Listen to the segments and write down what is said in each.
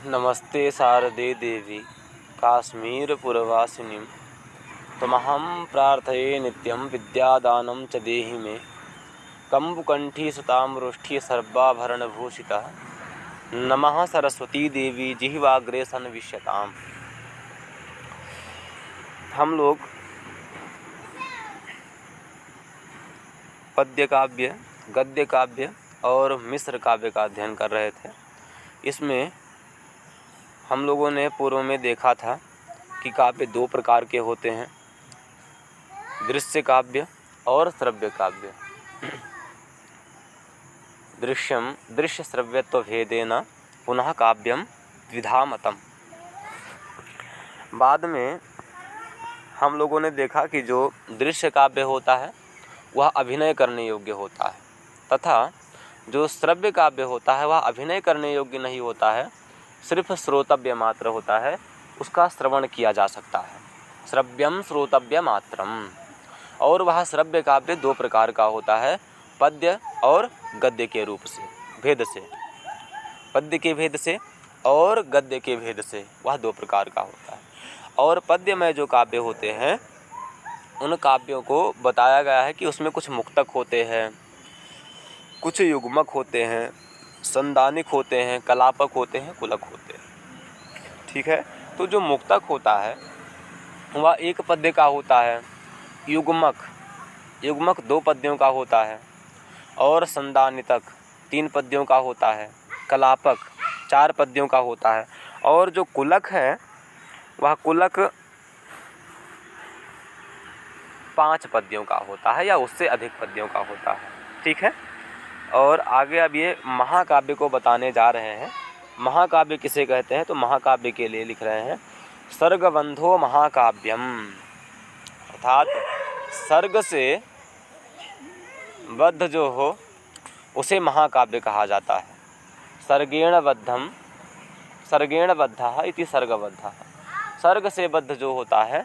नमस्ते शारदे देवी काश्मीरपुरवासिनीं त्वमहं प्रार्थये नित्यं विद्यादानं च देहि मे। कम्बुकण्ठी सर्वाभरणभूषितः नमः सरस्वती देवी जिह्वाग्रे सन्विष्यताम्। हम लोग पद्य काव्य, गद्य काव्य और मिश्र काव्य का अध्ययन कर रहे थे। इसमें हम लोगों ने पूर्व में देखा था कि काव्य दो प्रकार के होते हैं, दृश्य काव्य और श्रव्य काव्य। दृश्य श्रव्यत्व भेदेन पुनः काव्यम द्विधा मतम। बाद में हम लोगों ने देखा कि जो दृश्य काव्य होता है वह अभिनय करने योग्य होता है, तथा जो श्रव्य काव्य होता है वह अभिनय करने योग्य नहीं होता है, सिर्फ श्रोतव्य मात्र होता है, उसका श्रवण किया जा सकता है। श्रव्यम श्रोतव्य मात्रम। और वह श्रव्य काव्य दो प्रकार का होता है, पद्य और गद्य के रूप से, भेद से, पद्य के भेद से और गद्य के भेद से, वह दो प्रकार का होता है। और पद्य में जो काव्य होते हैं उन काव्यों को बताया गया है कि उसमें कुछ मुक्तक होते हैं, कुछ युग्मक होते हैं, संदानिक होते हैं, कलापक होते हैं, कुलक होते हैं। ठीक है। तो जो मुक्तक होता है वह एक पद्य का होता है, युग्मक दो पद्यों का होता है, और संदानितक तीन पद्यों का होता है, कलापक चार पद्यों का होता है, और जो कुलक है वह कुलक 5 पद्यों का होता है या उससे अधिक पद्यों का होता है। ठीक है। और आगे अब ये महाकाव्य को बताने जा रहे हैं। महाकाव्य किसे कहते हैं? तो महाकाव्य के लिए लिख रहे हैं सर्गबंधो महाकाव्यम, अर्थात सर्ग से बद्ध जो हो उसे महाकाव्य कहा जाता है। सर्गेण बद्धः इति सर्गबद्धः। सर्ग से बद्ध जो होता है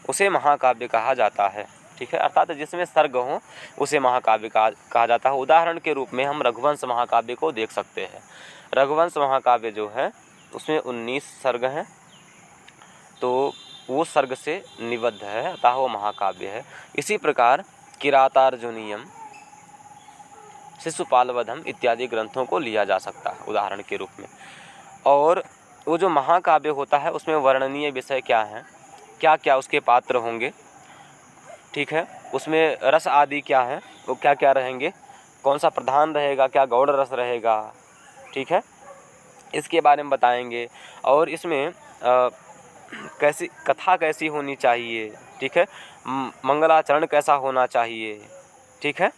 उसे महाकाव्य कहा जाता है। ठीक है। अर्थात जिसमें सर्ग हो उसे महाकाव्य कहा जाता है। उदाहरण के रूप में हम रघुवंश महाकाव्य को देख सकते हैं। रघुवंश महाकाव्य जो है उसमें 19 सर्ग हैं, तो वो सर्ग से निबद्ध है, अतः वो महाकाव्य है। इसी प्रकार किरातार्जुनीयम, शिशुपालवधम इत्यादि ग्रंथों को लिया जा सकता है उदाहरण के रूप में। और वो जो महाकाव्य होता है उसमें वर्णनीय विषय क्या हैं, क्या क्या उसके पात्र होंगे, ठीक है, उसमें रस आदि क्या हैं, वो क्या क्या रहेंगे, कौन सा प्रधान रहेगा, क्या गौड़ रस रहेगा, ठीक है, इसके बारे में बताएंगे। और इसमें कैसी कथा कैसी होनी चाहिए, ठीक है, मंगलाचरण कैसा होना चाहिए, ठीक है,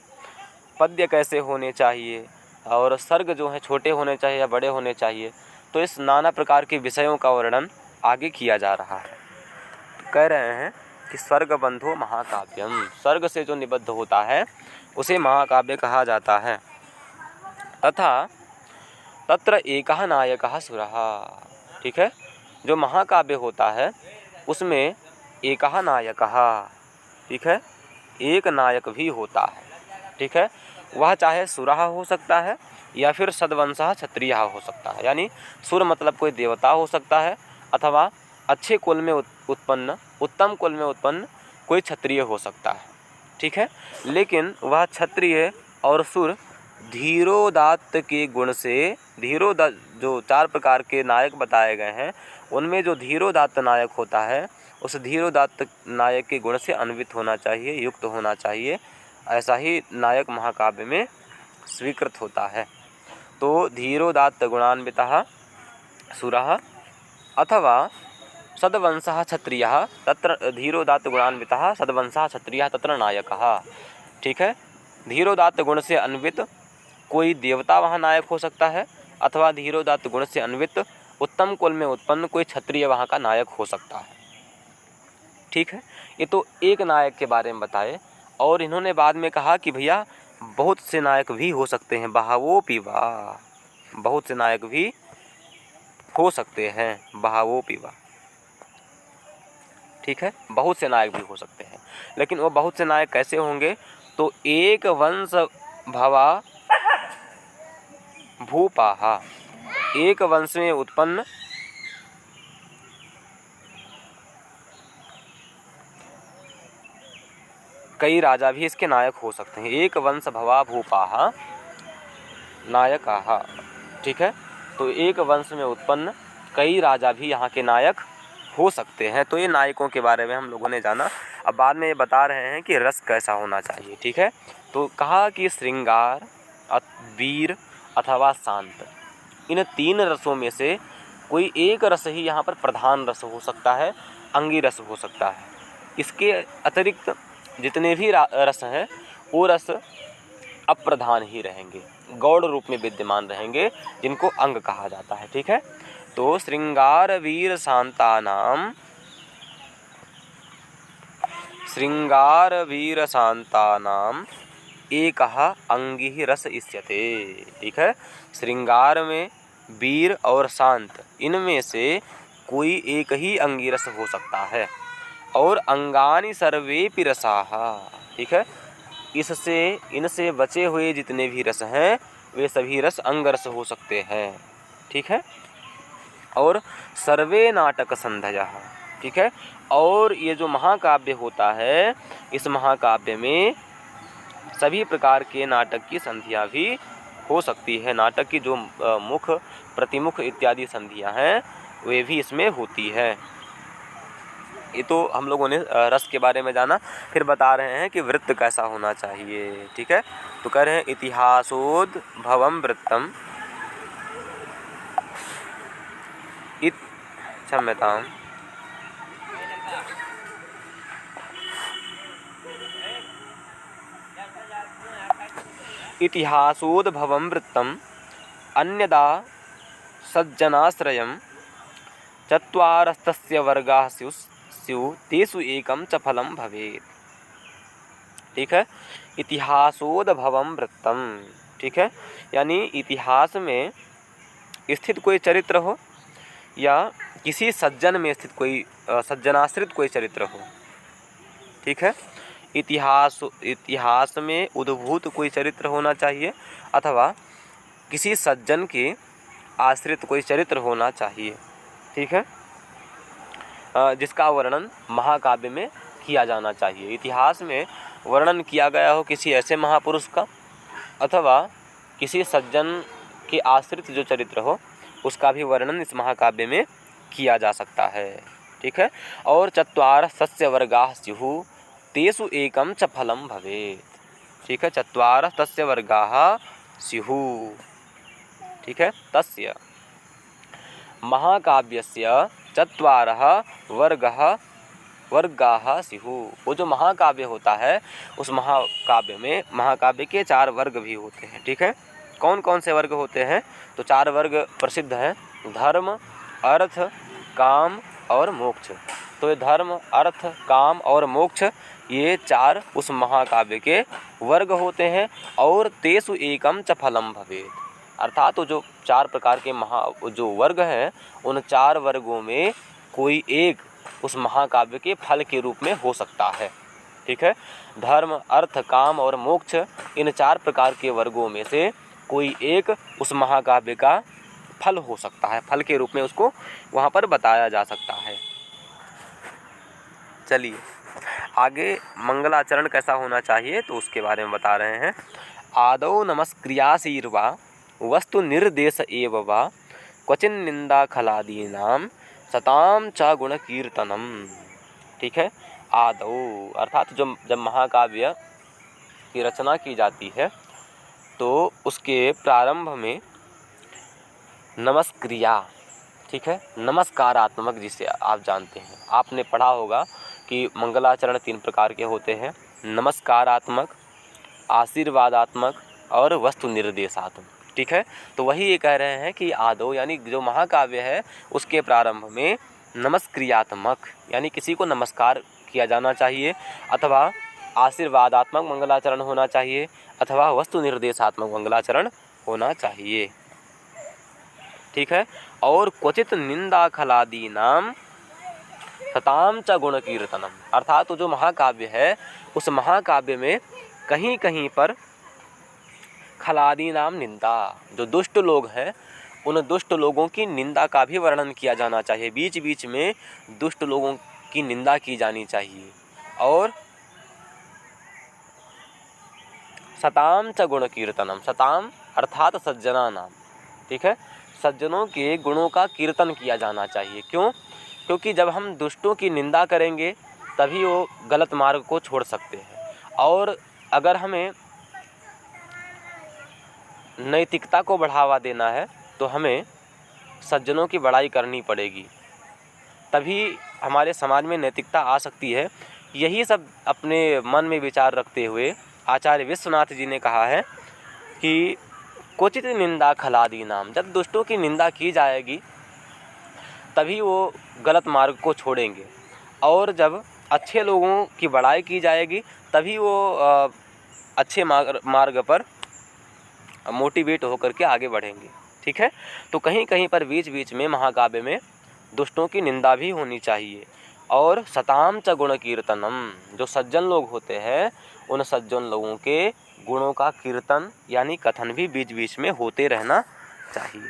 पद्य कैसे होने चाहिए, और सर्ग जो है छोटे होने चाहिए या बड़े होने चाहिए। तो इस नाना प्रकार के विषयों का वर्णन आगे किया जा रहा है। कह रहे हैं कि सर्गबंधो महाकाव्यम, सर्ग से जो निबद्ध होता है उसे महाकाव्य कहा जाता है। तथा तत्र एकः नायकः सुरः। ठीक है। जो महाकाव्य होता है उसमें एकः नायकः, ठीक है, एक नायक भी होता है। ठीक है। वह चाहे सुरः हो सकता है या फिर सद्वंशः क्षत्रियः हो सकता है, यानी सुर मतलब कोई देवता हो सकता है, अथवा अच्छे कुल में उत्पन्न, उत्तम कुल में उत्पन्न कोई क्षत्रिय हो सकता है। ठीक है। लेकिन वह क्षत्रिय और सुर धीरोदात्त के गुण से, जो 4 प्रकार के नायक बताए गए हैं उनमें जो धीरोदात्त नायक होता है उस धीरोदात्त नायक के गुण से अन्वित होना चाहिए, युक्त होना चाहिए। ऐसा ही नायक महाकाव्य में स्वीकृत होता है। तो धीरोदात्त गुणान्वितः सुरः अथवा सद्वंशः क्षत्रियः, तत्र धीरोदात्त गुणान्वितः सद्वंशः क्षत्रियः तत्र नायकः। ठीक है। धीरोदात्त गुण से अन्वित कोई देवता वहाँ नायक हो सकता है, अथवा धीरोदात्त गुण से अन्वित उत्तम कुल में उत्पन्न कोई क्षत्रिय वहाँ का नायक हो सकता है। ठीक है। ये तो एक नायक के बारे में बताए। और इन्होंने बाद में कहा कि भैया बहुत से नायक भी हो सकते हैं, बहवोऽपि वा, बहुत से नायक भी हो सकते हैं, बहवोऽपि वा। ठीक है। बहुत से नायक भी हो सकते हैं, लेकिन वो बहुत से नायक कैसे होंगे? तो एक वंश भवा भूपाहा, एक वंश में उत्पन्न कई राजा भी इसके नायक हो सकते हैं। एक वंश भवा भूपाहा नायकाहा। ठीक है, तो एक वंश में उत्पन्न कई राजा भी यहाँ के नायक हो सकते हैं। तो ये नायकों के बारे में हम लोगों ने जाना। अब बाद में ये बता रहे हैं कि रस कैसा होना चाहिए। ठीक है, तो कहा कि श्रृंगार, वीर अथवा शांत, इन तीन रसों में से कोई एक रस ही यहाँ पर प्रधान रस हो सकता है, अंगी रस हो सकता है। इसके अतिरिक्त जितने भी रस हैं वो रस अप्रधान ही रहेंगे, गौड़ रूप में विद्यमान रहेंगे, जिनको अंग कहा जाता है। ठीक है, तो श्रृंगार वीर शांतानाम एकः अंगी रस इष्यते। ठीक है, श्रृंगार में वीर और शांत, इनमें से कोई एक ही अंगी रस हो सकता है। और अंगानि सर्वेपि रसाः। ठीक है, इनसे बचे हुए जितने भी रस हैं वे सभी रस अंग रस हो सकते हैं। ठीक है, और सर्वे नाटक संधयः। ठीक है, और ये जो महाकाव्य होता है, इस महाकाव्य में सभी प्रकार के नाटक की संधियाँ भी हो सकती है। नाटक की जो मुख, प्रतिमुख इत्यादि संधियाँ हैं वे भी इसमें होती है। ये तो हम लोगों ने रस के बारे में जाना। फिर बता रहे हैं कि वृत्त कैसा होना चाहिए। ठीक है, तो कह रहे हैं इतिहासोद्भवम वृत्तम क्षम्यताम् इतिहासोद्भवं वृत्तम अन्यदा सज्जनाश्रयं चत्वारस्तस्य वर्गाः स्युः तेषु एकं च फलं भवेत्। ठीक है, इतिहासोद्भवं वृत्तम। ठीक है, यानी इतिहास में स्थित कोई चरित्र हो या किसी सज्जन में स्थित कोई सज्जनाश्रित कोई चरित्र हो। ठीक है, इतिहास में उद्भूत कोई चरित्र होना चाहिए अथवा किसी सज्जन के आश्रित कोई चरित्र होना चाहिए। ठीक है, जिसका वर्णन महाकाव्य में किया जाना चाहिए। इतिहास में वर्णन किया गया हो किसी ऐसे महापुरुष का अथवा किसी सज्जन के आश्रित जो चरित्र हो उसका भी वर्णन इस महाकाव्य में किया जा सकता है। ठीक है, और चत्वार सस्य वर्गाः स्युः तेषु एकं च फलं भवेत्। ठीक है, चत्वार तस्य वर्गाः स्युः। ठीक है, तस्य महाकाव्यस्य चत्वारः वर्गाः स्युः। वो जो महाकाव्य होता है उस महाकाव्य के 4 वर्ग भी होते हैं। ठीक है, कौन कौन से वर्ग होते हैं? तो 4 वर्ग प्रसिद्ध हैं, धर्म, अर्थ, काम और मोक्ष। तो ये धर्म, अर्थ, काम और मोक्ष ये 4 उस महाकाव्य के वर्ग होते हैं। और तेषु एकम च फलम भवेत्, अर्थात तो जो 4 प्रकार के जो वर्ग हैं उन 4 वर्गों में कोई एक उस महाकाव्य के फल के रूप में हो सकता है। ठीक है, धर्म, अर्थ, काम और मोक्ष इन 4 प्रकार के वर्गों में से कोई एक उस महाकाव्य का फल हो सकता है, फल के रूप में उसको वहाँ पर बताया जा सकता है। चलिए आगे मंगलाचरण कैसा होना चाहिए तो उसके बारे में बता रहे हैं। आदौ नमस्क्रियाशीर्वा वस्तु निर्देश एव वा क्वचिन निंदा खलादीनां सताम च गुण कीर्तनम। ठीक है, आदौ अर्थात जब महाकाव्य की रचना की जाती है तो उसके प्रारंभ में नमस्क्रिया, ठीक है, नमस्कारात्मक, जिसे आप जानते हैं, आपने पढ़ा होगा कि मंगलाचरण 3 प्रकार के होते हैं, नमस्कारात्मक, आशीर्वादात्मक और वस्तु निर्देशात्मक। ठीक है, तो वही ये कह रहे हैं कि आदौ यानी जो महाकाव्य है उसके प्रारंभ में नमस्क्रियात्मक यानी किसी को नमस्कार किया जाना चाहिए, अथवा आशीर्वादात्मक मंगलाचरण होना चाहिए, अथवा वस्तु निर्देशात्मक मंगलाचरण होना चाहिए। ठीक है, और क्वचित निंदा खलादी नाम सताम च गुण कीर्तनम, अर्थात तो जो महाकाव्य है उस महाकाव्य में कहीं कहीं पर खलादी नाम निंदा, जो दुष्ट लोग हैं उन दुष्ट लोगों की निंदा का भी वर्णन किया जाना चाहिए। बीच बीच में दुष्ट लोगों की निंदा की जानी चाहिए। और सताम च गुण कीर्तनम, सताम अर्थात सज्जना नाम, ठीक है, सज्जनों के गुणों का कीर्तन किया जाना चाहिए। क्यों? क्योंकि जब हम दुष्टों की निंदा करेंगे तभी वो गलत मार्ग को छोड़ सकते हैं। और अगर हमें नैतिकता को बढ़ावा देना है तो हमें सज्जनों की बड़ाई करनी पड़ेगी, तभी हमारे समाज में नैतिकता आ सकती है। यही सब अपने मन में विचार रखते हुए आचार्य विश्वनाथ जी ने कहा है कि क्वचित निंदा खलादी नाम, जब दुष्टों की निंदा की जाएगी तभी वो गलत मार्ग को छोड़ेंगे, और जब अच्छे लोगों की बड़ाई की जाएगी तभी वो अच्छे मार्ग पर मोटिवेट होकर के आगे बढ़ेंगे, ठीक है। तो कहीं कहीं पर बीच बीच में महाकाव्य में दुष्टों की निंदा भी होनी चाहिए। और सताम च गुण कीर्तनम, जो सज्जन लोग होते हैं उन सज्जन लोगों के गुणों का कीर्तन यानी कथन भी बीच बीच में होते रहना चाहिए।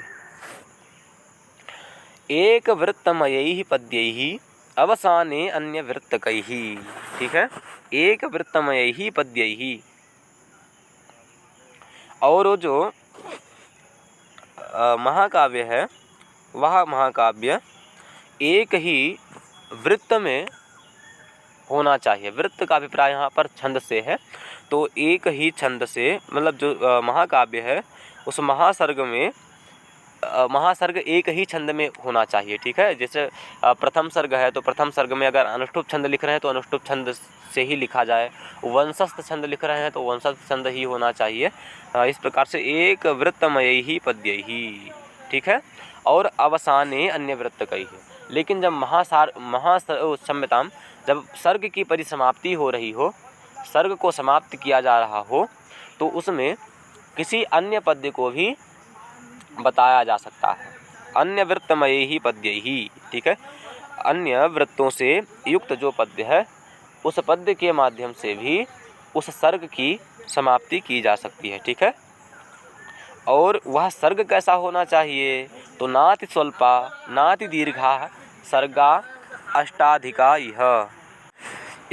एक वृत्तमयैः पद्यैः अवसाने अन्य वृत्तकैः, ठीक है, एक वृत्तमयैः पद्यैः। और वो जो महाकाव्य है वह महाकाव्य एक ही वृत्त में होना चाहिए। वृत्त का अभिप्राय यहाँ पर छंद से है, तो एक ही छंद से, मतलब जो महाकाव्य है उस महासर्ग में महासर्ग एक ही छंद में होना चाहिए, ठीक है। जैसे प्रथम सर्ग है तो प्रथम सर्ग में अगर अनुष्टुप छंद लिख रहे हैं तो अनुष्टुप छंद से ही लिखा जाए, वंशस्थ छंद लिख रहे हैं तो वंशस्थ छंद ही होना चाहिए। इस प्रकार से एक वृत्तमय ही पद्य ही, ठीक है। और अवसाने अन्य वृत्त कही है। लेकिन जब क्षम्यताम, जब सर्ग की परिसमाप्ति हो रही हो, सर्ग को समाप्त किया जा रहा हो, तो उसमें किसी अन्य पद्य को भी बताया जा सकता है। अन्य वृत्तमय ही पद्य ही, ठीक है। अन्य वृत्तों से युक्त जो पद्य है उस पद्य के माध्यम से भी उस सर्ग की समाप्ति की जा सकती है, ठीक है। और वह सर्ग कैसा होना चाहिए? तो नाति स्वल्पा नाति दीर्घा सर्गा अष्टाधिका यह,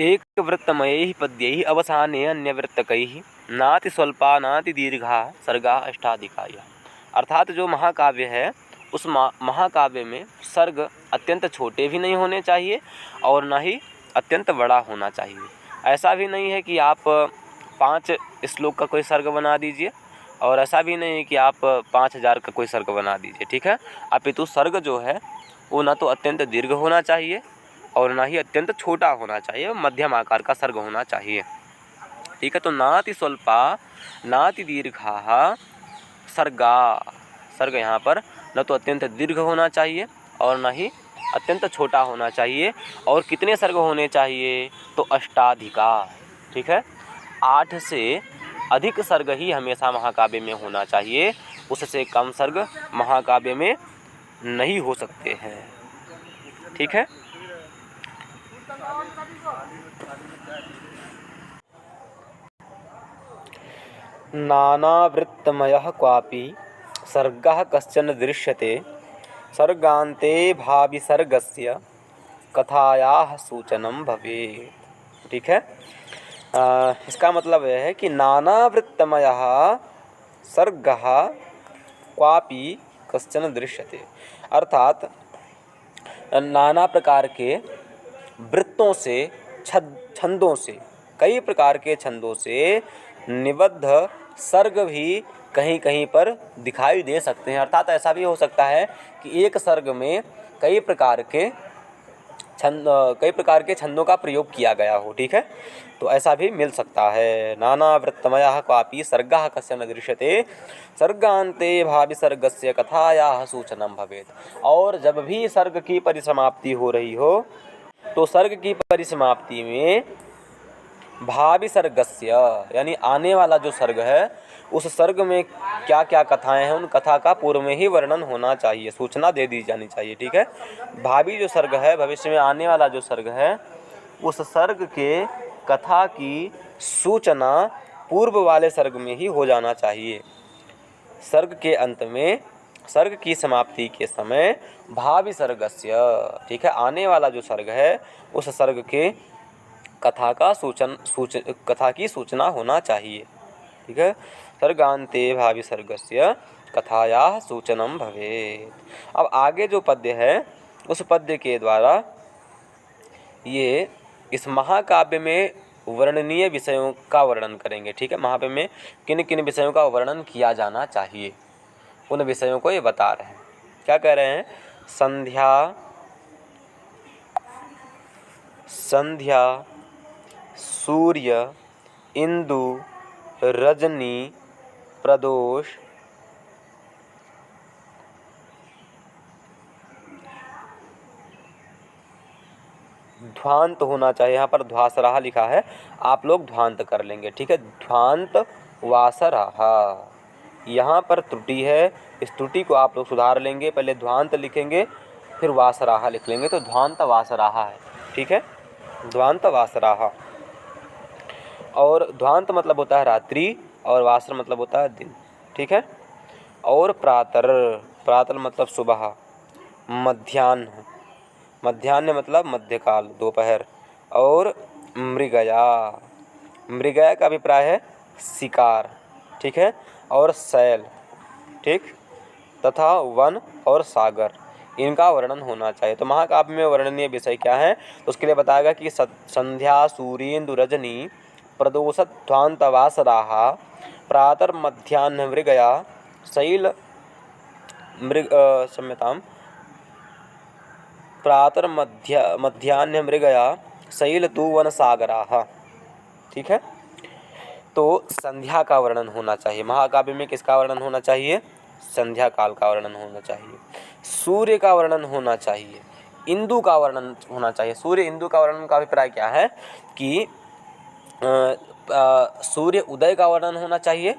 एक वृत्तमय पद्य ही अवसाने अन्य वृत्तकैः नाति स्वल्पा नाति दीर्घा सर्गा अष्टाधिका यह। अर्थात जो महाकाव्य है उस महाकाव्य में सर्ग अत्यंत छोटे भी नहीं होने चाहिए और ना ही अत्यंत बड़ा होना चाहिए। ऐसा भी नहीं है कि आप 5 श्लोक का कोई सर्ग बना दीजिए और ऐसा भी नहीं है कि आप 5000 का कोई सर्ग बना दीजिए, ठीक है। अपितु सर्ग जो है वो ना तो अत्यंत दीर्घ होना चाहिए और ना ही अत्यंत छोटा होना चाहिए, मध्यम आकार का सर्ग होना चाहिए, ठीक है। तो नाति स्वल्पा नाति दीर्घा सर्गा, सर्ग यहाँ पर न तो अत्यंत दीर्घ होना चाहिए और न ही अत्यंत छोटा होना चाहिए। और कितने सर्ग होने चाहिए? तो अष्टाधिका, ठीक है। 8 से अधिक सर्ग ही हमेशा महाकाव्य में होना चाहिए, उससे कम सर्ग महाकाव्य में नहीं हो सकते हैं, ठीक है। नानावृत्तमयः क्वापि सर्गः कश्चन दृश्यते सर्गान्ते भाविसर्गस्य कथायाः सूचनं भवेत्, ठीक है। इसका मतलब यह है कि नानावृत्तमयः सर्गः क्वापि कश्चन दृश्यते, अर्थात नाना प्रकार के वृत्तों से, छंदों से, कई प्रकार के छंदों से निबद्ध सर्ग भी कहीं कहीं पर दिखाई दे सकते हैं। अर्थात ऐसा भी हो सकता है कि एक सर्ग में कई प्रकार के छंदों का प्रयोग किया गया हो, ठीक है। तो ऐसा भी मिल सकता है। नाना वृत्तमयः क्वापि सर्गः कश्चन दृश्यते सर्गान्ते भावि सर्गस्य कथायाः सूचनं भवेत्। और जब भी सर्ग की परिसमाप्ति हो रही हो तो सर्ग की परिसमाप्ति में भावी सर्गस्य यानी आने वाला जो सर्ग है उस सर्ग में क्या क्या कथाएं हैं उन कथा का पूर्व में ही वर्णन होना चाहिए, सूचना दे दी जानी चाहिए, ठीक है। भावी जो सर्ग है, भविष्य में आने वाला जो सर्ग है, उस सर्ग के कथा की सूचना पूर्व वाले सर्ग में ही हो जाना चाहिए। सर्ग के अंत में सर्ग की समाप्ति के समय भावी सर्गस्य, ठीक है, आने वाला जो सर्ग है उस सर्ग के कथा की सूचना होना चाहिए, ठीक है। सर्गान्ते भावी सर्गस्य कथायाः सूचनम भवेत्। अब आगे जो पद्य है उस पद्य के द्वारा ये इस महाकाव्य में वर्णनीय विषयों का वर्णन करेंगे, ठीक है। महाकाव्य में किन किन विषयों का वर्णन किया जाना चाहिए उन विषयों को ये बता रहे हैं। क्या कह रहे हैं? संध्या, सूर्य, इंदु, रजनी, प्रदोष, ध्वांत होना चाहिए। यहाँ पर ध्वासराहा लिखा है, आप लोग ध्वांत कर लेंगे, ठीक है। ध्वांत वासराहा, यहाँ पर त्रुटि है, इस त्रुटि को आप लोग सुधार लेंगे। पहले ध्वांत लिखेंगे फिर वासराहा लिख लेंगे, तो ध्वांत वासराहा है, ठीक है। ध्वांत वासराहा, और ध्वांत मतलब होता है रात्रि और वासर मतलब होता है दिन, ठीक है। और प्रातर, प्रातर मतलब सुबह, मध्याह्न, मध्याह्न मतलब मध्यकाल, दोपहर, और मृगया, मृगया का अभिप्राय है शिकार, ठीक है। और शैल, ठीक, तथा वन और सागर, इनका वर्णन होना चाहिए। तो महाकाव्य में वर्णनीय विषय क्या है, तो उसके लिए बताएगा कि संध्या, सूर्येन्दु, रजनी, प्रदोष, ध्वांत वासराहा, प्रातर मध्याह्न मृगया, शैल क्षम्यतां, प्रातर मध्याह्न मृगया, शैल तु वन सागराः, ठीक है। तो संध्या का वर्णन होना चाहिए महाकाव्य में। किसका वर्णन होना चाहिए? संध्या काल का वर्णन होना चाहिए। सूर्य का वर्णन होना चाहिए, इंदु का वर्णन होना चाहिए। सूर्य इंदु का वर्णन का अभिप्राय क्या है कि सूर्य उदय का वर्णन होना चाहिए,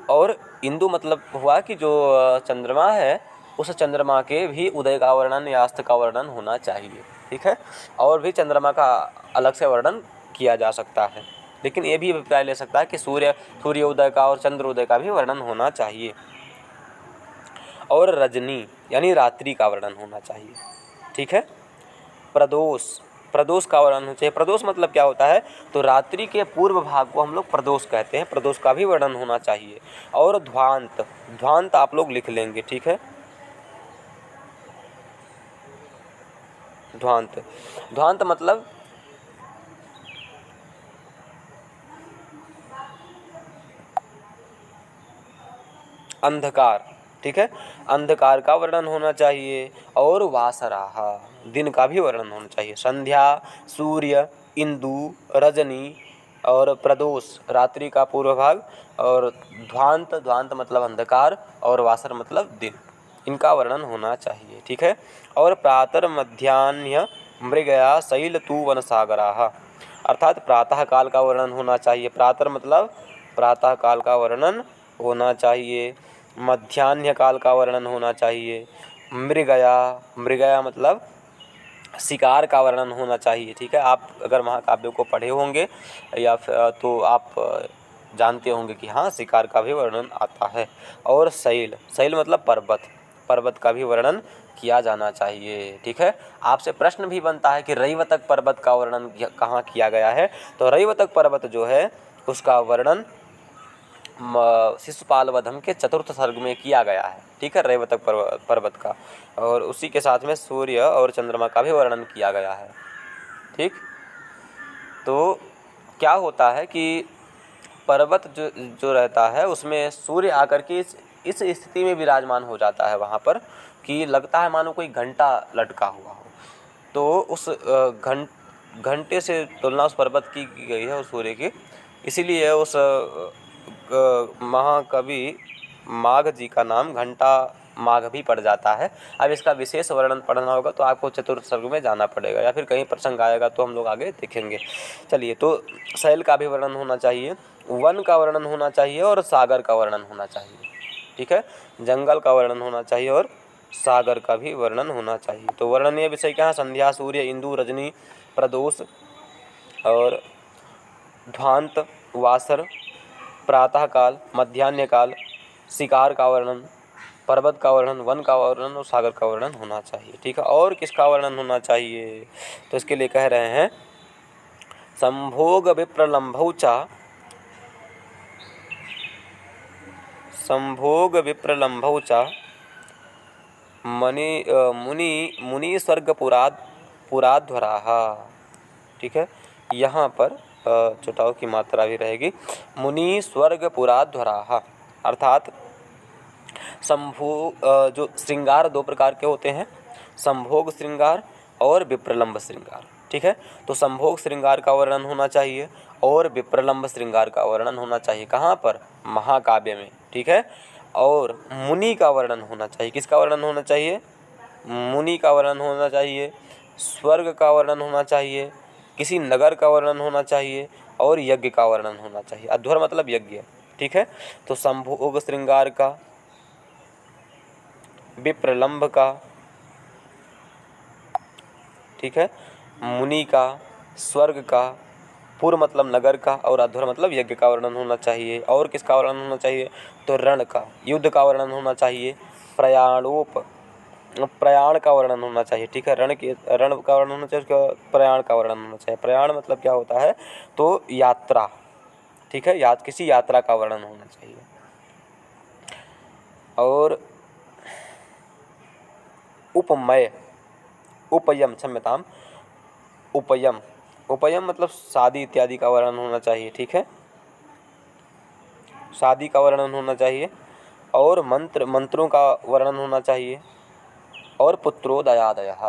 और इंदु मतलब हुआ कि जो चंद्रमा है उस चंद्रमा के भी उदय का वर्णन या अस्त का वर्णन होना चाहिए, ठीक है। और भी चंद्रमा का अलग से वर्णन किया जा सकता है, लेकिन ये भी अभिप्राय ले सकता है कि सूर्य उदय का और चंद्र उदय का भी वर्णन होना चाहिए। और रजनी यानी रात्रि का वर्णन होना चाहिए, ठीक है। प्रदोष, प्रदोष का वर्णन होना चाहिए। प्रदोष मतलब क्या होता है, तो रात्रि के पूर्व भाग को हम लोग प्रदोष कहते हैं, प्रदोष का भी वर्णन होना चाहिए। और ध्वांत, ध्वांत आप लोग लिख लेंगे, ठीक है। ध्वांत, ध्वांत मतलब अंधकार, ठीक है, अंधकार का वर्णन होना चाहिए। और वासराहा, दिन का भी वर्णन होना चाहिए। संध्या, सूर्य, इंदु, रजनी और प्रदोष, रात्रि का पूर्व भाग, और ध्वांत, ध्वांत मतलब अंधकार, और वासर मतलब दिन, इनका वर्णन होना चाहिए, ठीक है। और प्रातर मध्याह्न मृगया, शैल तु वन सागराः, अर्थात प्रातः काल का वर्णन होना चाहिए। प्रातर मतलब प्रातः काल का वर्णन होना चाहिए। मध्याह्न काल का वर्णन होना चाहिए। मृगया, मृगया मतलब शिकार का वर्णन होना चाहिए, ठीक है। आप अगर महाकाव्य को पढ़े होंगे या तो आप जानते होंगे कि हाँ शिकार का भी वर्णन आता है। और शैल, शैल मतलब पर्वत, पर्वत का भी वर्णन किया जाना चाहिए, ठीक है। आपसे प्रश्न भी बनता है कि रैवतक पर्वत का वर्णन कहाँ किया गया है, तो रैवतक पर्वत जो है उसका वर्णन शिशुपाल वधम के चतुर्थ सर्ग में किया गया है, ठीक है, रैवतक पर्वत का। और उसी के साथ में सूर्य और चंद्रमा का भी वर्णन किया गया है, ठीक। तो क्या होता है कि पर्वत जो रहता है उसमें सूर्य आकर के इस स्थिति में विराजमान हो जाता है वहाँ पर कि लगता है मानो कोई घंटा लटका हुआ हो। तो उस घंटे से तुलना उस पर्वत की गई है उस सूर्य की, इसीलिए उस महाकवि माघ जी का नाम घंटा माघ भी पड़ जाता है। अब इसका विशेष वर्णन पढ़ना होगा तो आपको चतुर्थ सर्ग में जाना पड़ेगा, या फिर कहीं प्रसंग आएगा तो हम लोग आगे देखेंगे। चलिए, तो शैल का भी वर्णन होना चाहिए, वन का वर्णन होना चाहिए, और सागर का वर्णन होना चाहिए, ठीक है। जंगल का वर्णन होना चाहिए और सागर का भी वर्णन होना चाहिए। तो वर्णनीय विषय क्या है? संध्या, सूर्य, इंदु, रजनी, प्रदोष और ध्वांत, वासर, प्रातः काल, मध्याह्न काल, शिकार का वर्णन, पर्वत का वर्णन, वन का वर्णन और सागर का वर्णन होना चाहिए। ठीक है, और किसका वर्णन होना चाहिए? तो इसके लिए कह रहे हैं संभोग विप्रलंभौ च, संभोग विप्रलंभौ च मुनि स्वर्ग पुराध्वराः। ठीक है, यहाँ पर चुटाव की मात्रा भी रहेगी। मुनि स्वर्ग पुराध्वराः अर्थात जो श्रृंगार दो प्रकार के होते हैं, संभोग श्रृंगार और विप्रलंभ श्रृंगार। ठीक है, तो संभोग श्रृंगार का वर्णन होना चाहिए और विप्रलंभ श्रृंगार का वर्णन होना चाहिए। कहाँ पर? महाकाव्य में। ठीक है, और मुनि का वर्णन होना चाहिए। किसका वर्णन होना चाहिए? मुनि का वर्णन होना चाहिए, स्वर्ग का वर्णन होना चाहिए, किसी नगर का वर्णन होना चाहिए और यज्ञ का वर्णन होना चाहिए। अध्वर मतलब यज्ञ। ठीक है, तो संभोग श्रृंगार का, विप्रलंभ का, ठीक है, मुनि का, स्वर्ग का, पूर्व मतलब नगर का और अध्वर मतलब यज्ञ का वर्णन होना चाहिए। और किसका वर्णन होना चाहिए? तो रण का, युद्ध का वर्णन होना चाहिए, प्रयाण का वर्णन होना चाहिए। ठीक है, रण का वर्णन होना चाहिए, उसका प्रयाण का वर्णन होना चाहिए। प्रयाण मतलब क्या होता है? तो यात्रा। ठीक है, किसी यात्रा का वर्णन होना चाहिए। और उपमय, उपयम, क्षम्यताम, उपयम, उपयम मतलब शादी इत्यादि का वर्णन होना चाहिए। ठीक है, शादी का वर्णन होना चाहिए और मंत्रों का वर्णन होना चाहिए और पुत्रोदयादयः,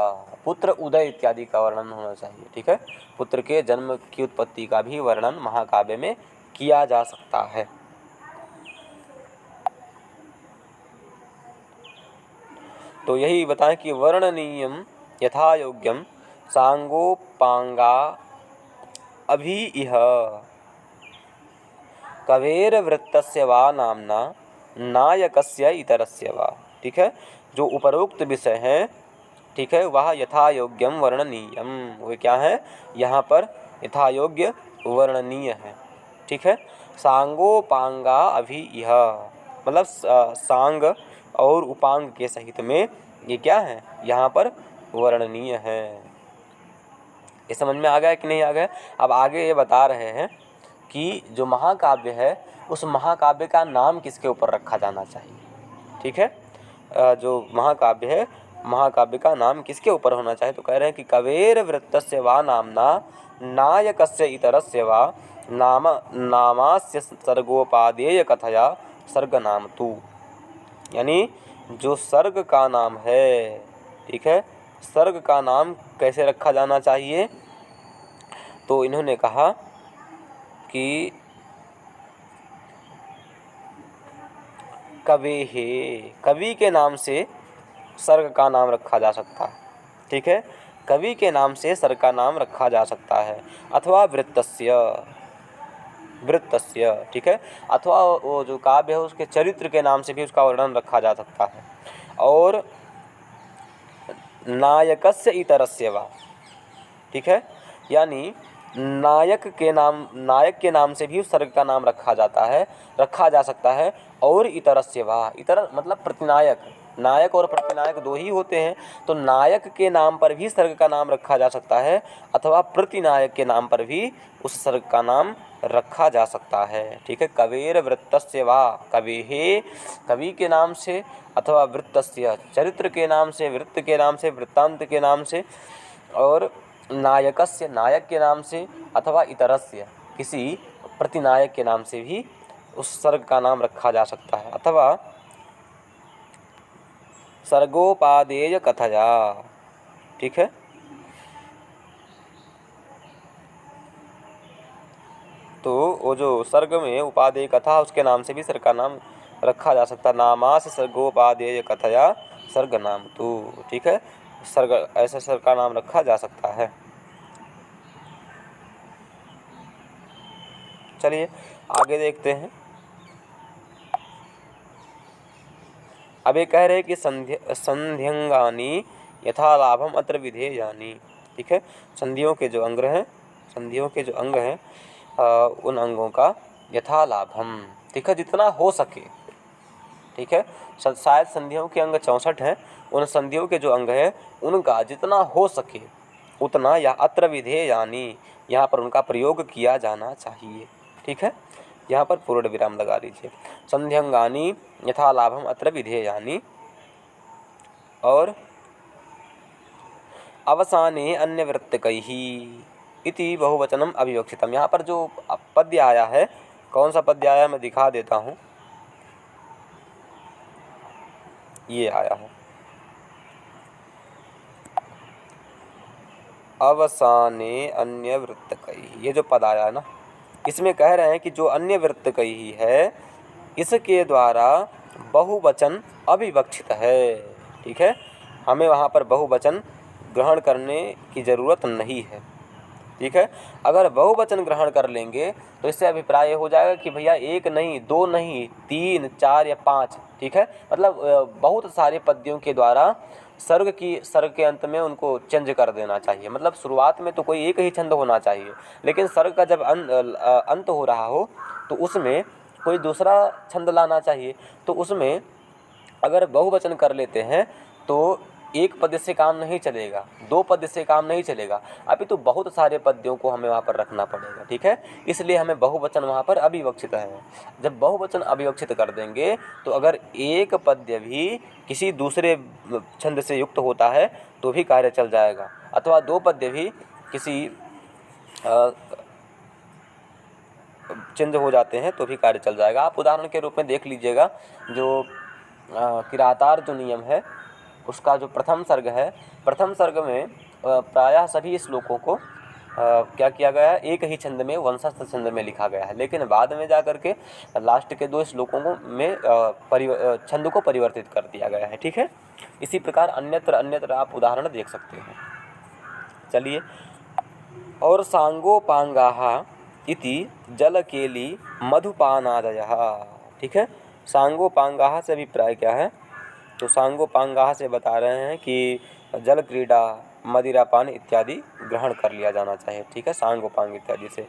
पुत्र उदय इत्यादि का वर्णन होना चाहिए। ठीक है, पुत्र के जन्म की उत्पत्ति का भी वर्णन महाकाव्य में किया जा सकता है। तो यही बताएं कि वर्णनीयम यथा योग्यम सांगोपांगा अभी इह कवेर वृत्तस्य वा नामना नायकस्य इतरस्य वा। ठीक है, जो उपरोक्त विषय हैं, ठीक है, वह यथा योग्यम वर्णनीयम, वो क्या है? यहाँ पर यथा योग्य वर्णनीय है। ठीक है, सांगोपांगा अभी यह मतलब सांग और उपांग के सहित में ये क्या है? यहाँ पर वर्णनीय है। ये समझ में आ गया कि नहीं आ गया? अब आगे ये बता रहे हैं कि जो महाकाव्य है उस महाकाव्य का नाम किसके ऊपर रखा जाना चाहिए। ठीक है, जो महाकाव्य है, महाकाव्य का नाम किसके ऊपर होना चाहिए? तो कह रहे हैं कि कवेर वृत्तस्य वा नामना नायकस्य इतरस्य वा नामास्य सर्गोपादेय कथया सर्ग नाम तू, यानी जो सर्ग का नाम है, ठीक है, सर्ग का नाम कैसे रखा जाना चाहिए? तो इन्होंने कहा कि कवि के नाम से सर्ग का नाम रखा जा सकता है। ठीक है, कवि के नाम से सर्ग का नाम रखा जा सकता है, अथवा वृत्तस्य, ठीक है, अथवा वो जो काव्य है उसके चरित्र के नाम से भी उसका वर्णन रखा जा सकता है। और नायकस्य इतरस्य वा, ठीक है, यानी नायक के नाम से भी उस सर्ग का नाम रखा जा सकता है। और इतरस्य वा, इतर मतलब प्रतिनायक, नायक और प्रतिनायक दो ही होते हैं, तो नायक के नाम पर भी सर्ग का नाम रखा जा सकता है अथवा प्रतिनायक के नाम पर भी उस सर्ग का नाम रखा जा सकता है। ठीक है, कवेर वृत्तस्य वा, कवि के नाम से, अथवा वृत्तस्य चरित्र के नाम से, वृत्त के नाम से, वृत्तांत के नाम से, और नायकस्य नायक के नाम से, अथवा इतरस्य किसी प्रतिनायक के नाम से भी उस सर्ग का नाम रखा जा सकता है, अथवा सर्गोपादेय कथया। ठीक है, तो वो जो सर्ग में उपादेय कथा उसके नाम से भी सर्ग का नाम रखा जा सकता है। नामास सर्गोपादेय कथया सर्ग नाम तू। ठीक है, सर्ग ऐसे सर्ग का नाम रखा जा सकता है। चलिए आगे देखते हैं। अब ये कह रहे हैं कि संध्यंगानी यथा लाभम अत्र विधेयानि। ठीक है, संधियों के जो अंग हैं, उन अंगों का यथा लाभम, ठीक है, जितना हो सके ठीक है। शायद संधियों के अंग 64 हैं, उन संधियों के जो अंग हैं उनका जितना हो सके उतना या अत्र विधेयानि, यहाँ पर उनका प्रयोग किया जाना चाहिए। ठीक है, यहाँ पर पूर्ण विराम लगा लीजिए। संध्यंगानि यथा लाभम अत्र विधेयानि। और अवसाने अन्यवृत्तकैः इति बहुवचनम अविवक्षितम। यहाँ पर जो पद्य आया है, कौन सा पद्य आया मैं दिखा देता हूँ। ये आया है अवसाने अन्य वृत्तकैः, ये जो पद आया है ना, इसमें कह रहे हैं कि जो अन्य वृत्तकैः है इसके द्वारा बहुवचन अविवक्षित है। ठीक है, हमें वहाँ पर बहुवचन ग्रहण करने की ज़रूरत नहीं है। ठीक है, अगर बहुवचन ग्रहण कर लेंगे तो इससे अभिप्राय हो जाएगा कि भैया एक नहीं, दो नहीं, 3, 4 या 5। ठीक है, मतलब बहुत सारे पद्यों के द्वारा सर्ग के अंत में उनको चेंज कर देना चाहिए। मतलब शुरुआत में तो कोई एक ही छंद होना चाहिए, लेकिन सर्ग का जब अंत हो रहा हो तो उसमें कोई दूसरा छंद लाना चाहिए। तो उसमें अगर बहुवचन कर लेते हैं तो एक पद्य से काम नहीं चलेगा, 2 पद्य से काम नहीं चलेगा, अभी तो बहुत सारे पद्यों को हमें वहाँ पर रखना पड़ेगा। ठीक है, इसलिए हमें बहुवचन वहाँ पर अविवक्षित है। जब बहुवचन अविवक्षित कर देंगे तो अगर एक पद्य भी किसी दूसरे छंद से युक्त होता है तो भी कार्य चल जाएगा, अथवा 2 पद्य भी किसी चेंज हो जाते हैं तो भी कार्य चल जाएगा। आप उदाहरण के रूप में देख लीजिएगा, जो किरातार जो नियम है उसका जो प्रथम सर्ग है, प्रथम सर्ग में प्रायः सभी श्लोकों को क्या किया गया है, एक ही छंद में वंशस्थ छंद में लिखा गया है, लेकिन बाद में जा कर के लास्ट के 2 श्लोकों में छंद को परिवर्तित कर दिया गया है। ठीक है, इसी प्रकार अन्यत्र आप उदाहरण देख सकते हैं। चलिए, और सांगोपांगाः इति जलकेली मधुपानादयः। ठीक है, सांगोपांगाः से अभिप्राय क्या है, तो सांगोपांगाः से बता रहे हैं कि जल क्रीड़ा, मदिरापान इत्यादि ग्रहण कर लिया जाना चाहिए। ठीक है, सांगोपांग इत्यादि से,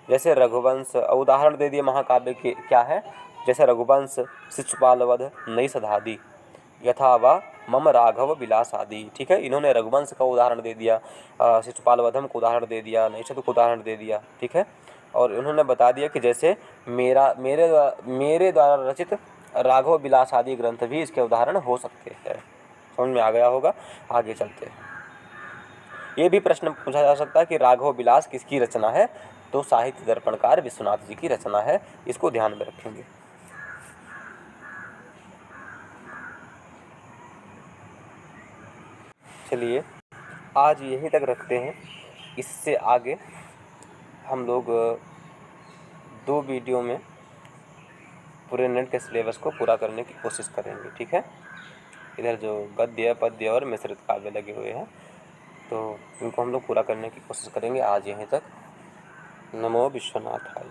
जैसे रघुवंश, उदाहरण दे दिए महाकाव्य के क्या है, जैसे रघुवंश, शिशुपाल वध, नैषधादि, यथा वा मम राघव विलास आदि। ठीक है, इन्होंने रघुवंश का उदाहरण दे दिया, शिशुपाल वधम को उदाहरण दे दिया, नैषध को उदाहरण दे दिया। ठीक है, और उन्होंने बता दिया कि जैसे मेरे द्वारा रचित राघव विलास आदि ग्रंथ भी इसके उदाहरण हो सकते हैं। समझ में आ गया होगा, आगे चलते हैं। ये भी प्रश्न पूछा जा सकता है कि राघव विलास किसकी रचना है, तो साहित्य दर्पणकार विश्वनाथ जी की रचना है, इसको ध्यान में रखेंगे। चलिए, आज यहीं तक रखते हैं, इससे आगे हम लोग 2 वीडियो में पूरे नेट के सिलेबस को पूरा करने की कोशिश करेंगे। ठीक है, इधर जो गद्य, पद्य और मिश्रित काव्य लगे हुए हैं तो इनको हम लोग पूरा करने की कोशिश करेंगे। आज यहीं तक। नमो विश्वनाथाय।